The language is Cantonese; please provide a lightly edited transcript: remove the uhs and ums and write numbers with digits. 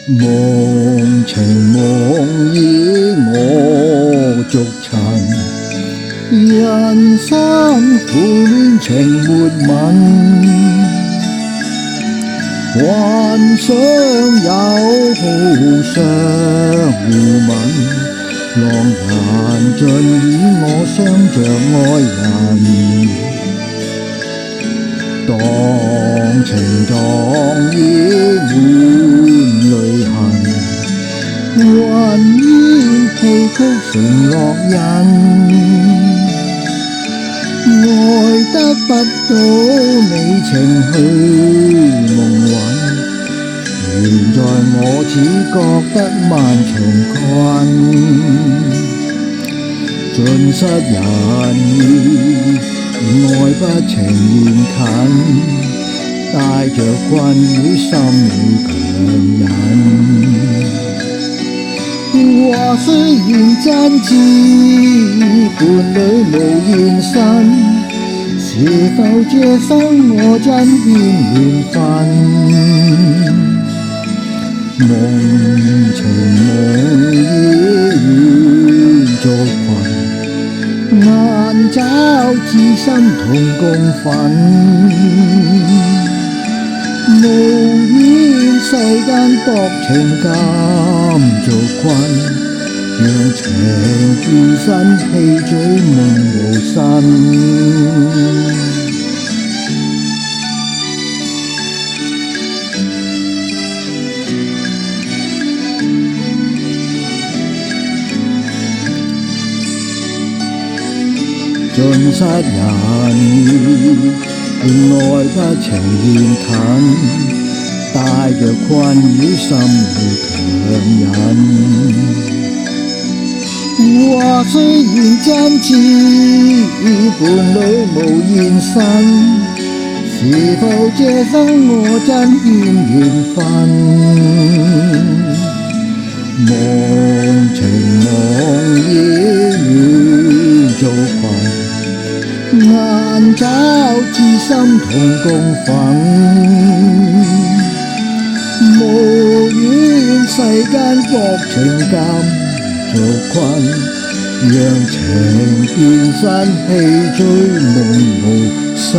夢情夢意我逐塵，人生苦戀情沒吻，幻想有好相互吻，浪人盡與我相着愛人，當情當意滿淚痕，雲煙戲曲成烙印，愛得不到你情去夢魂，現在我只覺得萬重困，盡失人意，愛不情願近，帶着困於心裏強忍。話雖然真摯，伴侶無現身，是否這生我真欠緣分？夢情夢意與做群，難找知心同共憤，無言世間薄情感做困，讓情變身氣醉夢無神。盡失人意，愛不情願近，帶着困於心裏強忍。話雖然真摯，伴侶無現身，是否這生我真欠緣分？夢情夢意願做群，難找知心同共憤，無怨世間薄情感做困，讓情變身氣醉夢無神。